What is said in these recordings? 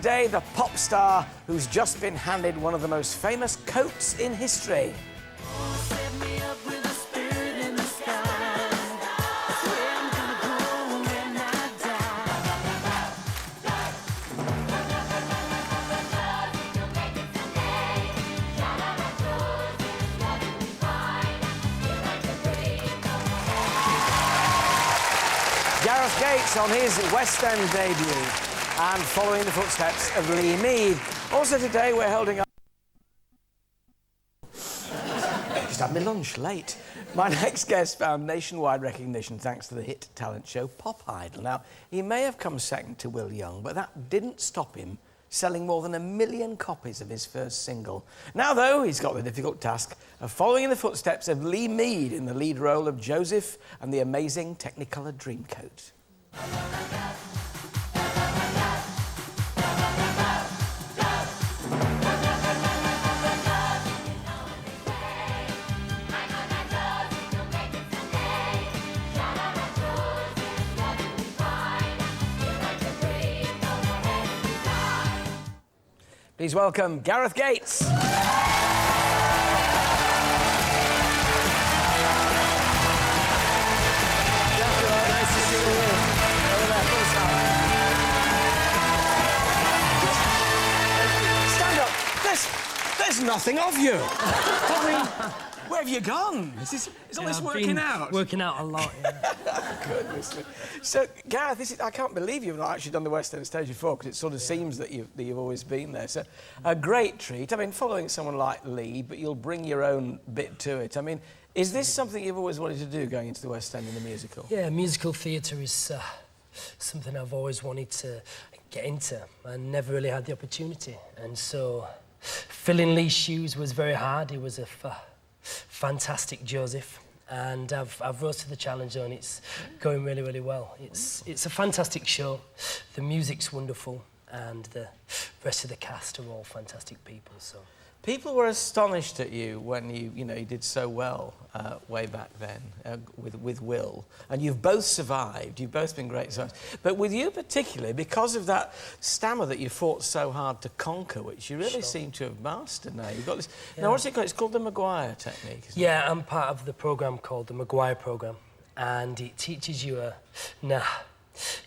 Today, the pop star who's just been handed one of the most famous coats in history. Gareth Gates on his West End debut and following the footsteps of Lee Mead. Also today we're holding up... Just had my lunch late. My next guest found nationwide recognition thanks to the hit talent show Pop Idol. Now, he may have come second to Will Young, but that didn't stop him selling more than 1 million copies of his first single. Now, though, he's got the difficult task of following in the footsteps of Lee Mead in the lead role of Joseph and the amazing Technicolor Dreamcoat. Please welcome Gareth Gates. Stand up. There's nothing of you. I mean, where have you gone? Is all this working out? Working out a lot, yeah. Goodness me. So, Gareth, I can't believe you've not actually done the West End stage before, because it sort of seems that you've always been there. So, a great treat. I mean, following someone like Lee, but you'll bring your own bit to it. I mean, is this something you've always wanted to do, going into the West End in the musical? Yeah, musical theatre is something I've always wanted to get into and never really had the opportunity. And so, filling Lee's shoes was very hard. He was a fantastic Joseph. And I've rose to the challenge, and it's going really, really well. It's a fantastic show. The music's wonderful, and the rest of the cast are all fantastic people. So people were astonished at you when you did so well way back then with Will, and you've both survived. You've both been great survivors. But with you particularly, because of that stammer that you fought so hard to conquer, which you really seem to have mastered now. You've got this. Yeah. Now, what's it called? It's called the Maguire technique. Isn't it? I'm part of the programme called the Maguire programme, and it teaches you a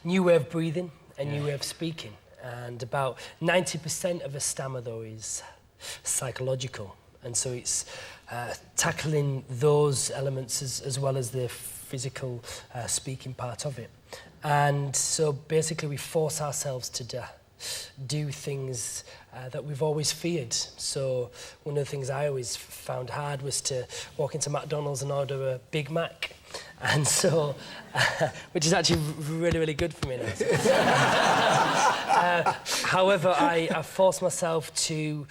new way of breathing, a new way of speaking, and about 90% of a stammer, though, is psychological, and so it's tackling those elements as well as the physical speaking part of it. And so basically we force ourselves to do things that we've always feared. So one of the things I always found hard was to walk into McDonald's and order a Big Mac, and so which is actually really, really good for me now. However, I forced myself to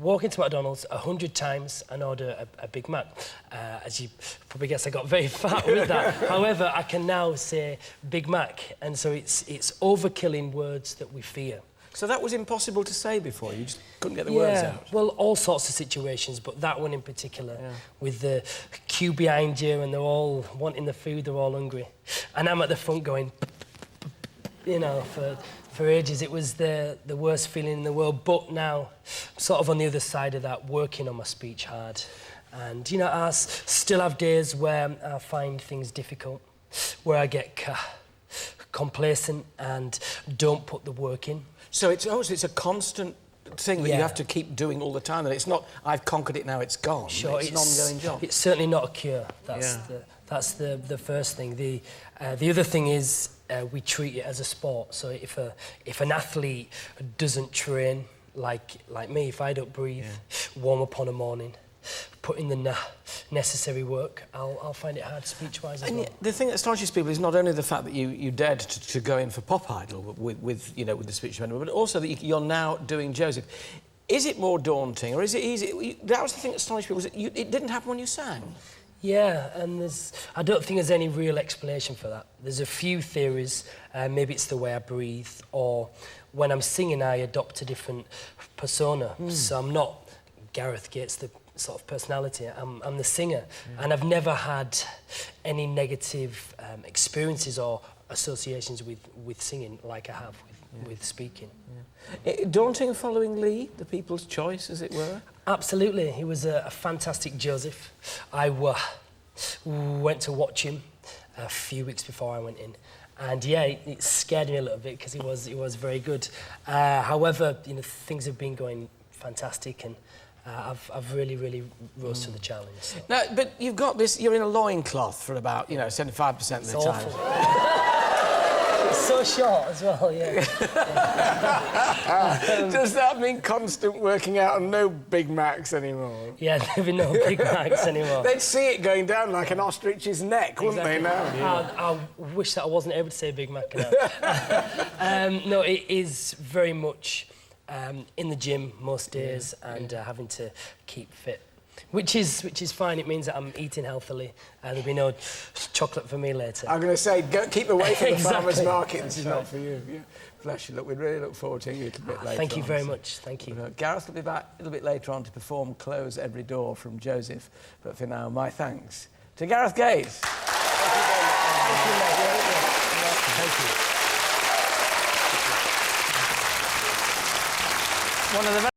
walk into McDonald's 100 times and order a Big Mac. As you probably guess, I got very fat with that. However, I can now say Big Mac, and so it's overkilling words that we fear. So that was impossible to say before. You just couldn't get the words out. Well, all sorts of situations, but that one in particular, with the queue behind you, and they're all wanting the food, they're all hungry, and I'm at the front going, for ages. It was the worst feeling in the world, but now I'm sort of on the other side of that, working on my speech hard. And, I still have days where I find things difficult, where I get complacent and don't put the work in. So it's a constant thing that you have to keep doing all the time, and it's not, I've conquered it, now it's gone. Sure, it's an ongoing job. It's certainly not a cure. That's the first thing. The other thing is we treat it as a sport. So if an athlete doesn't train like me, if I don't breathe, warm up on a morning, put in the necessary work, I'll find it hard speech-wise as well. The thing that astonishes people is not only the fact that you dared to go in for Pop Idol with the speech impediment, but also that you're now doing Joseph. Is it more daunting, or is it easy? That was the thing that astonished people, was that it didn't happen when you sang. Yeah, and I don't think there's any real explanation for that. There's a few theories. Maybe it's the way I breathe, or when I'm singing, I adopt a different persona. So I'm not Gareth Gates, the sort of personality. I'm the singer, and I've never had any negative experiences or associations with singing like I have with speaking. Daunting following Lee, the people's choice, as it were? Absolutely. He was a fantastic Joseph. I went to watch him a few weeks before I went in. And yeah, it scared me a little bit because he was very good. However, you know, things have been going fantastic, and I've really rose to the challenge. So. Now, but you've got this. You're in a loincloth for about 75% of the time. It's so short as well. Yeah. Does that mean constant working out and no Big Macs anymore? Yeah, there'll be no Big Macs anymore. They'd see it going down like an ostrich's neck, wouldn't they? Now. I wish that I wasn't able to say Big Mac now. No, it is very much in the gym most days and having to keep fit. Which is fine. It means that I'm eating healthily. There'll be no chocolate for me later. I'm going to say, keep away from the Exactly. farmers' market. This is not for you. Yeah. Bless you. Look, we really look forward to seeing you a little bit later. Thank you very much. Thank you. Gareth will be back a little bit later on to perform Close Every Door from Joseph. But for now, my thanks to Gareth Gaze. Thank you. One of the